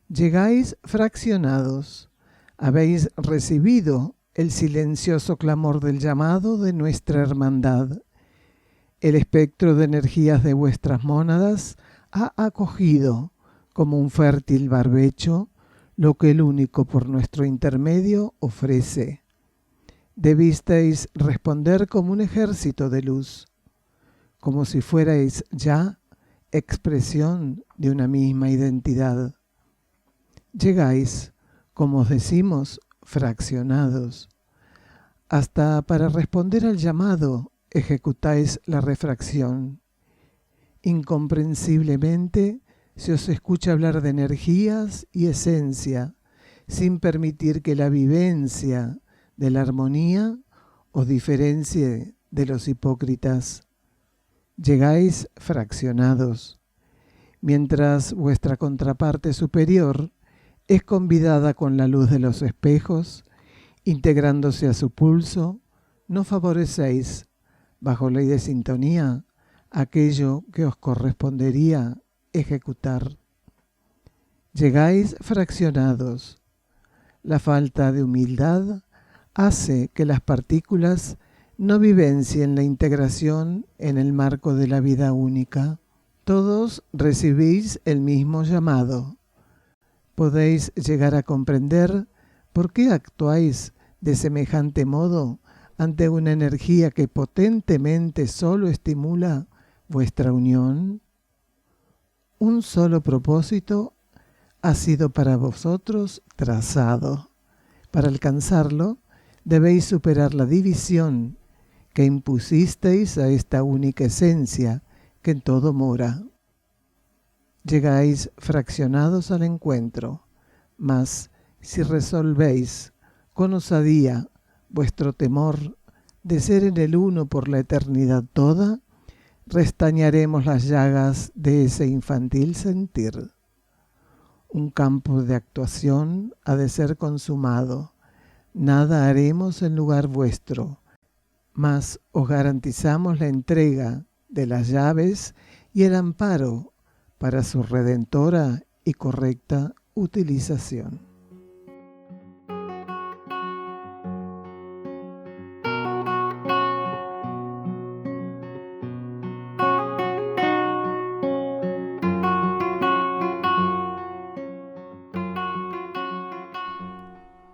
Llegáis fraccionados, habéis recibido el silencioso clamor del llamado de nuestra hermandad. El espectro de energías de vuestras mónadas ha acogido como un fértil barbecho lo que el único por nuestro intermedio ofrece. Debisteis responder como un ejército de luz, como si fuerais ya expresión de una misma identidad. Llegáis, como os decimos, fraccionados. Hasta para responder al llamado ejecutáis la refracción. Incomprensiblemente se os escucha hablar de energías y esencia, sin permitir que la vivencia de la armonía os diferencie de los hipócritas. Llegáis fraccionados, mientras vuestra contraparte superior es convidada con la luz de los espejos, integrándose a su pulso, no favorecéis, bajo ley de sintonía, aquello que os correspondería ejecutar. Llegáis fraccionados. La falta de humildad hace que las partículas no vivencien la integración en el marco de la vida única. Todos recibís el mismo llamado. Podéis llegar a comprender por qué actuáis de semejante modo ante una energía que potentemente solo estimula vuestra unión. Un solo propósito ha sido para vosotros trazado. Para alcanzarlo, debéis superar la división que impusisteis a esta única esencia que en todo mora. Llegáis fraccionados al encuentro, mas si resolvéis con osadía vuestro temor de ser en el uno por la eternidad toda, restañaremos las llagas de ese infantil sentir. Un campo de actuación ha de ser consumado. Nada haremos en lugar vuestro, mas os garantizamos la entrega de las llaves y el amparo para su redentora y correcta utilización.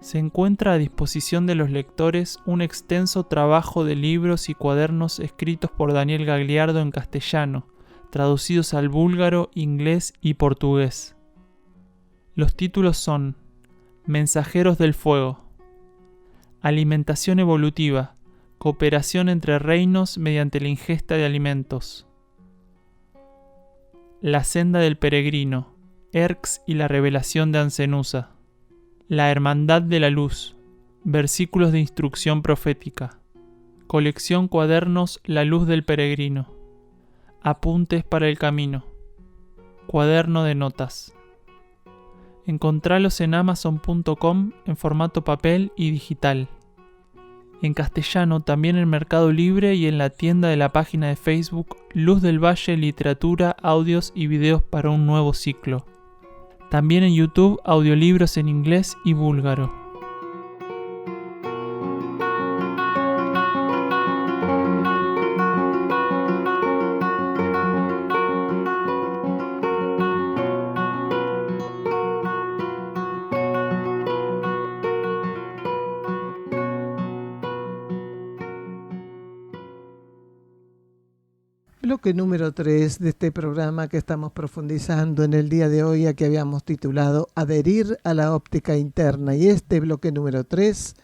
Se encuentra a disposición de los lectores un extenso trabajo de libros y cuadernos escritos por Daniel Gagliardo en castellano, traducidos al búlgaro, inglés y portugués. Los títulos son Mensajeros del Fuego, Alimentación Evolutiva, Cooperación entre reinos mediante la ingesta de alimentos, La senda del peregrino, Erx y la revelación de Ancenusa, La Hermandad de la Luz, versículos de instrucción profética, colección cuadernos La Luz del Peregrino, apuntes para el camino, cuaderno de notas. Encontralos en amazon.com en formato papel y digital. En castellano también en Mercado Libre y en la tienda de la página de Facebook Luz del Valle Literatura, Audios y Videos para un Nuevo Ciclo. También en YouTube, audiolibros en inglés y búlgaro. Bloque número 3 de este programa que estamos profundizando en el día de hoy, a que habíamos titulado Adherir a la óptica interna. Y este bloque número 3,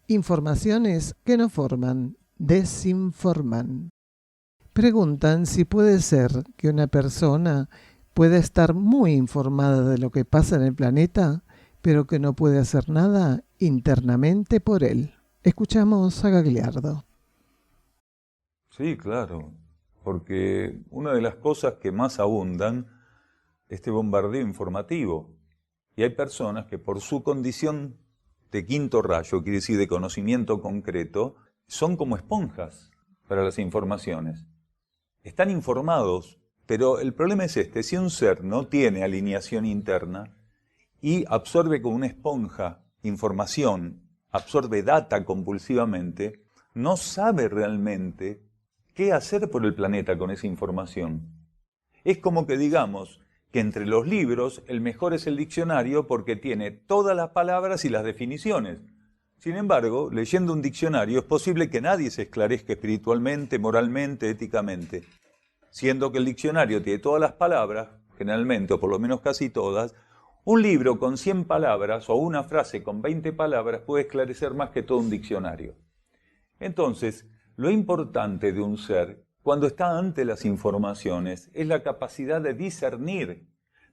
informaciones que no forman, desinforman. Preguntan si puede ser que una persona pueda estar muy informada de lo que pasa en el planeta, pero que no puede hacer nada internamente por él. Escuchamos a Gagliardo. Sí, claro. Porque una de las cosas que más abundan este bombardeo informativo. Y hay personas que por su condición de quinto rayo, quiere decir de conocimiento concreto, son como esponjas para las informaciones. Están informados, pero el problema es este: si un ser no tiene alineación interna y absorbe como una esponja información, absorbe data compulsivamente, no sabe realmente qué hacer por el planeta con esa información. Es como que digamos que entre los libros el mejor es el diccionario porque tiene todas las palabras y las definiciones. Sin embargo, leyendo un diccionario es posible que nadie se esclarezca espiritualmente, moralmente, éticamente. Siendo que el diccionario tiene todas las palabras, generalmente, o por lo menos casi todas, un libro con 100 palabras o una frase con 20 palabras puede esclarecer más que todo un diccionario. Entonces, lo importante de un ser, cuando está ante las informaciones, es la capacidad de discernir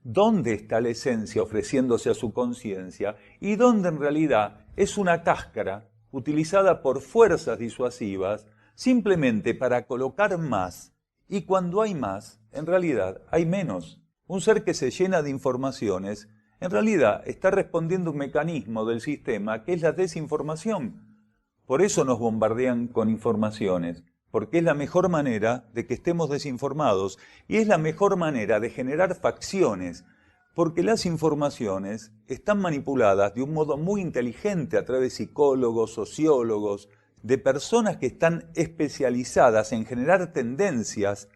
dónde está la esencia ofreciéndose a su conciencia y dónde en realidad es una cáscara utilizada por fuerzas disuasivas simplemente para colocar más, y cuando hay más, en realidad hay menos. Un ser que se llena de informaciones, en realidad está respondiendo a un mecanismo del sistema que es la desinformación. Por eso nos bombardean con informaciones, porque es la mejor manera de que estemos desinformados y es la mejor manera de generar facciones, porque las informaciones están manipuladas de un modo muy inteligente a través de psicólogos, sociólogos, de personas que están especializadas en generar tendencias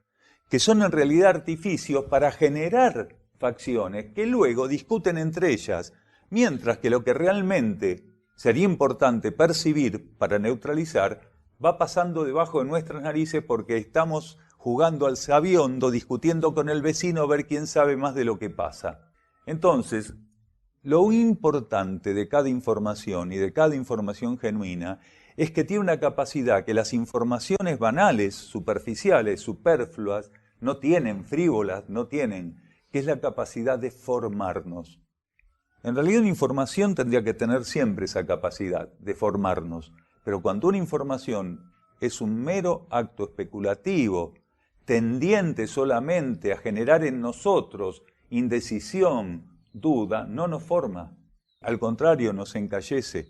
que son en realidad artificios para generar facciones que luego discuten entre ellas, mientras que lo que realmente sería importante percibir para neutralizar va pasando debajo de nuestras narices porque estamos jugando al sabiondo, discutiendo con el vecino a ver quién sabe más de lo que pasa. Entonces, lo importante de cada información y de cada información genuina es que tiene una capacidad que las informaciones banales, superficiales, superfluas, no tienen, frívolas, no tienen, que es la capacidad de formarnos. En realidad una información tendría que tener siempre esa capacidad de formarnos, pero cuando una información es un mero acto especulativo, tendiente solamente a generar en nosotros indecisión, duda, no nos forma, al contrario nos encallece.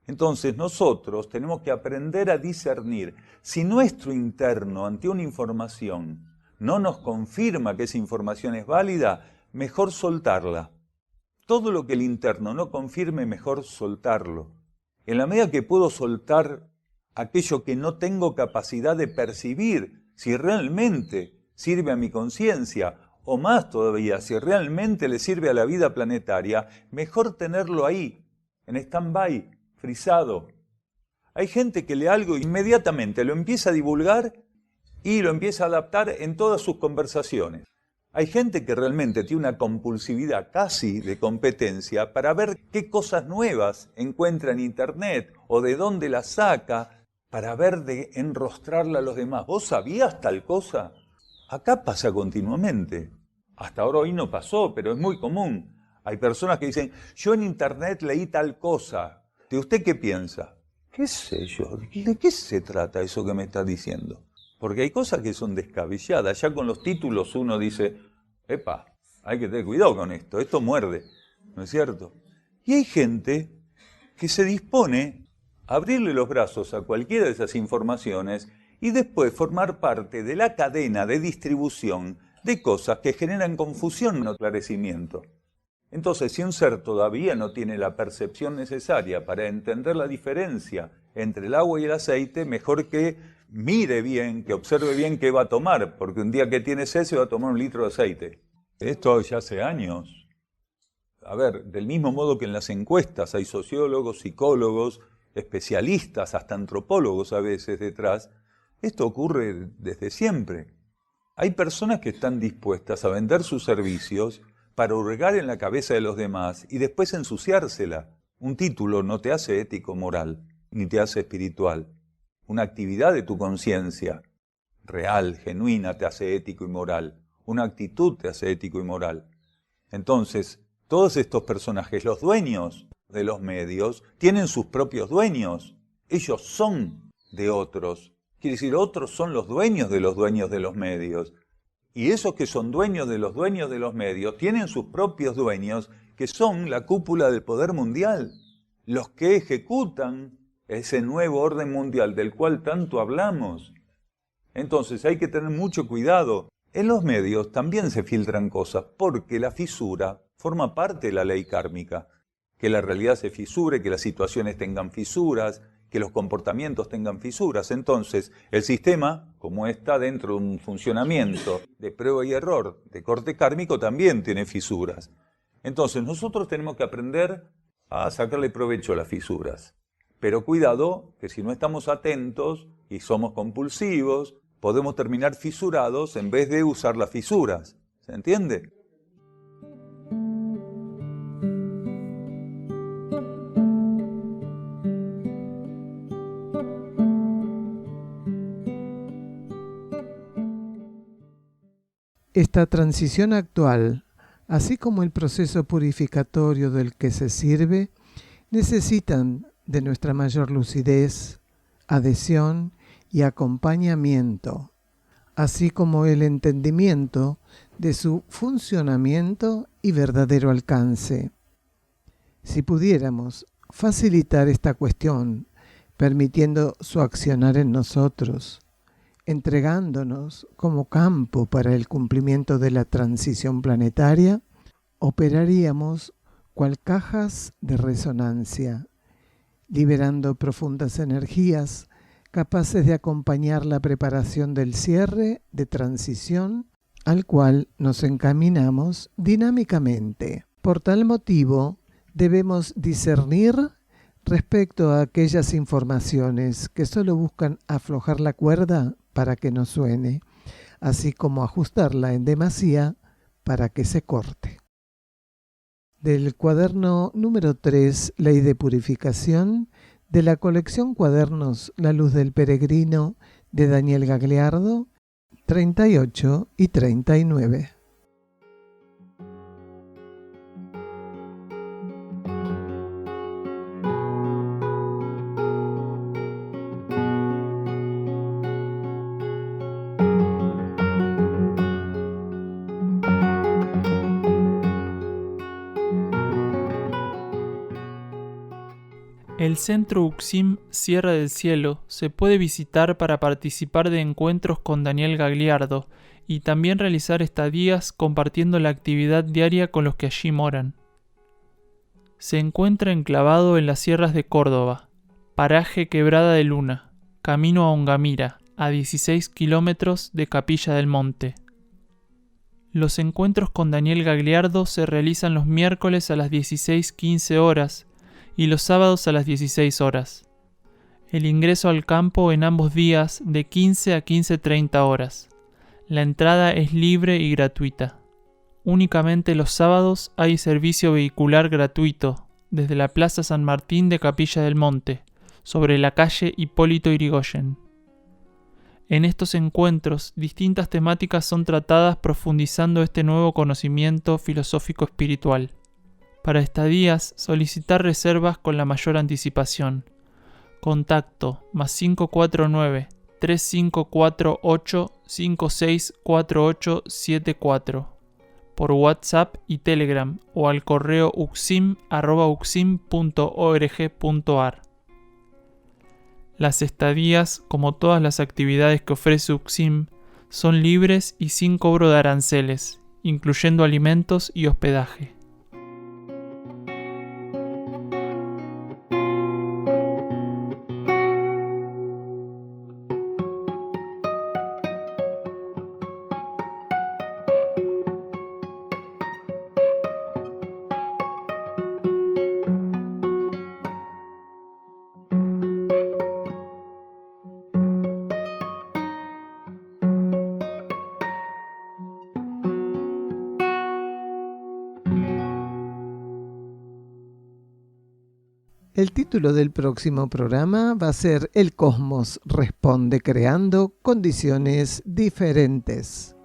Entonces nosotros tenemos que aprender a discernir. Si nuestro interno ante una información no nos confirma que esa información es válida, mejor soltarla. Todo lo que el interno no confirme, mejor soltarlo. En la medida que puedo soltar aquello que no tengo capacidad de percibir, si realmente sirve a mi conciencia, o más todavía, si realmente le sirve a la vida planetaria, mejor tenerlo ahí, en stand-by, frisado. Hay gente que lee algo e inmediatamente lo empieza a divulgar y lo empieza a adaptar en todas sus conversaciones. Hay gente que realmente tiene una compulsividad casi de competencia para ver qué cosas nuevas encuentra en internet o de dónde las saca para ver de enrostrarla a los demás. ¿Vos sabías tal cosa? Acá pasa continuamente. Hasta ahora hoy no pasó, pero es muy común. Hay personas que dicen, yo en internet leí tal cosa. ¿De usted qué piensa? ¿Qué sé yo? ¿De qué se trata eso que me está diciendo? Porque hay cosas que son descabelladas. Ya con los títulos uno dice, epa, hay que tener cuidado con esto muerde, ¿no es cierto? Y hay gente que se dispone a abrirle los brazos a cualquiera de esas informaciones y después formar parte de la cadena de distribución de cosas que generan confusión, no esclarecimiento. Entonces, si un ser todavía no tiene la percepción necesaria para entender la diferencia entre el agua y el aceite, mejor que mire bien, que observe bien qué va a tomar, porque un día que tiene sed se va a tomar 1 litro de aceite. Esto ya hace años. A ver, del mismo modo que en las encuestas hay sociólogos, psicólogos, especialistas, hasta antropólogos a veces detrás, esto ocurre desde siempre. Hay personas que están dispuestas a vender sus servicios para hurgar en la cabeza de los demás y después ensuciársela. Un título no te hace ético moral, ni te hace espiritual. Una actividad de tu conciencia real, genuina, te hace ético y moral. Una actitud te hace ético y moral. Entonces, todos estos personajes, los dueños de los medios, tienen sus propios dueños. Ellos son de otros. Quiere decir, otros son los dueños de los medios. Y esos que son dueños de los medios tienen sus propios dueños, que son la cúpula del poder mundial, los que ejecutan ese nuevo orden mundial del cual tanto hablamos. Entonces hay que tener mucho cuidado. En los medios también se filtran cosas, porque la fisura forma parte de la ley kármica. Que la realidad se fisure, que las situaciones tengan fisuras, que los comportamientos tengan fisuras. Entonces, el sistema, como está dentro de un funcionamiento de prueba y error de corte kármico, también tiene fisuras. Entonces, nosotros tenemos que aprender a sacarle provecho a las fisuras. Pero cuidado, que si no estamos atentos y somos compulsivos, podemos terminar fisurados en vez de usar las fisuras. ¿Se entiende? Esta transición actual, así como el proceso purificatorio del que se sirve, necesitan de nuestra mayor lucidez, adhesión y acompañamiento, así como el entendimiento de su funcionamiento y verdadero alcance. Si pudiéramos facilitar esta cuestión, permitiendo su accionar en nosotros, entregándonos como campo para el cumplimiento de la transición planetaria, operaríamos cual cajas de resonancia, liberando profundas energías capaces de acompañar la preparación del cierre de transición al cual nos encaminamos dinámicamente. Por tal motivo, debemos discernir respecto a aquellas informaciones que solo buscan aflojar la cuerda para que no suene, así como ajustarla en demasía para que se corte. Del cuaderno número 3, Ley de Purificación, de la colección Cuadernos La Luz del Peregrino, de Daniel Gagliardo, 38 y 39. El Centro Uxim Sierra del Cielo se puede visitar para participar de encuentros con Daniel Gagliardo y también realizar estadías compartiendo la actividad diaria con los que allí moran. Se encuentra enclavado en las sierras de Córdoba, paraje Quebrada de Luna, camino a Ongamira, a 16 kilómetros de Capilla del Monte. Los encuentros con Daniel Gagliardo se realizan los miércoles a las 16:15 horas y los sábados a las 16 horas. El ingreso al campo en ambos días de 15 a 15:30 horas. La entrada es libre y gratuita. Únicamente los sábados hay servicio vehicular gratuito desde la Plaza San Martín de Capilla del Monte, sobre la calle Hipólito Yrigoyen. En estos encuentros, distintas temáticas son tratadas profundizando este nuevo conocimiento filosófico espiritual. Para estadías, solicitar reservas con la mayor anticipación. Contacto +549 3548 564874 por WhatsApp y Telegram o al correo uxim@uxim.org.ar. Las estadías, como todas las actividades que ofrece Uxim, son libres y sin cobro de aranceles, incluyendo alimentos y hospedaje. El título del próximo programa va a ser El Cosmos responde creando condiciones diferentes.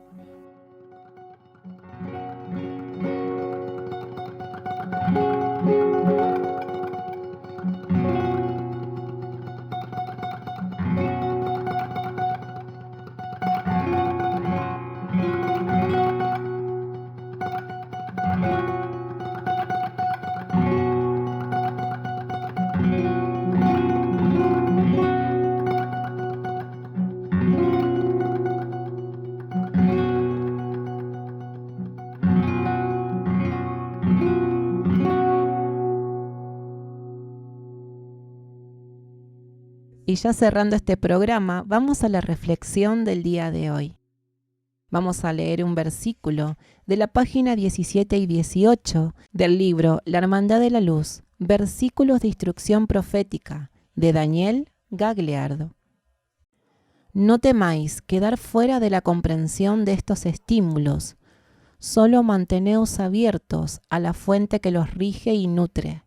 Y ya cerrando este programa, vamos a la reflexión del día de hoy. Vamos a leer un versículo de la página 17 y 18 del libro La Hermandad de la Luz, versículos de instrucción profética, de Daniel Gagliardo. No temáis quedar fuera de la comprensión de estos estímulos, solo manteneos abiertos a la fuente que los rige y nutre.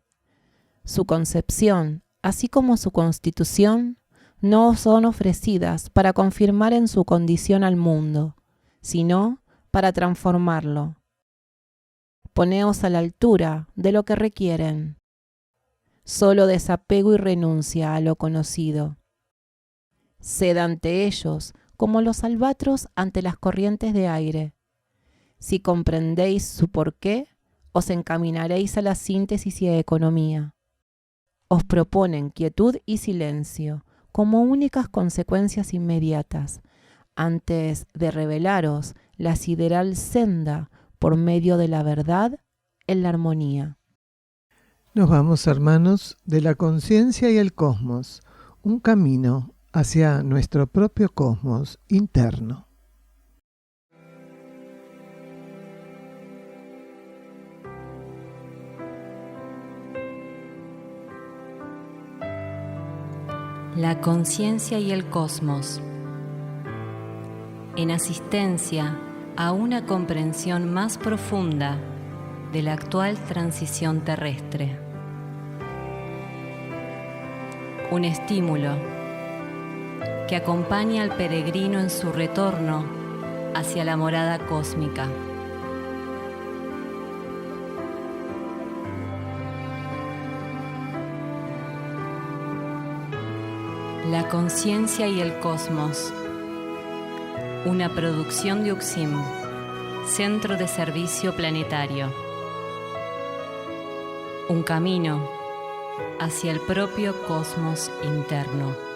Su concepción, así como su constitución, no son ofrecidas para confirmar en su condición al mundo, sino para transformarlo. Poneos a la altura de lo que requieren. Solo desapego y renuncia a lo conocido. Sed ante ellos como los albatros ante las corrientes de aire. Si comprendéis su porqué, os encaminaréis a la síntesis y a economía. Os proponen quietud y silencio como únicas consecuencias inmediatas, antes de revelaros la sideral senda por medio de la verdad en la armonía. Nos vamos, hermanos, de la conciencia y el cosmos, un camino hacia nuestro propio cosmos interno. La conciencia y el cosmos, en asistencia a una comprensión más profunda de la actual transición terrestre. Un estímulo que acompaña al peregrino en su retorno hacia la morada cósmica. La conciencia y el cosmos, una producción de UCSIM, Centro de Servicio Planetario. Un camino hacia el propio cosmos interno.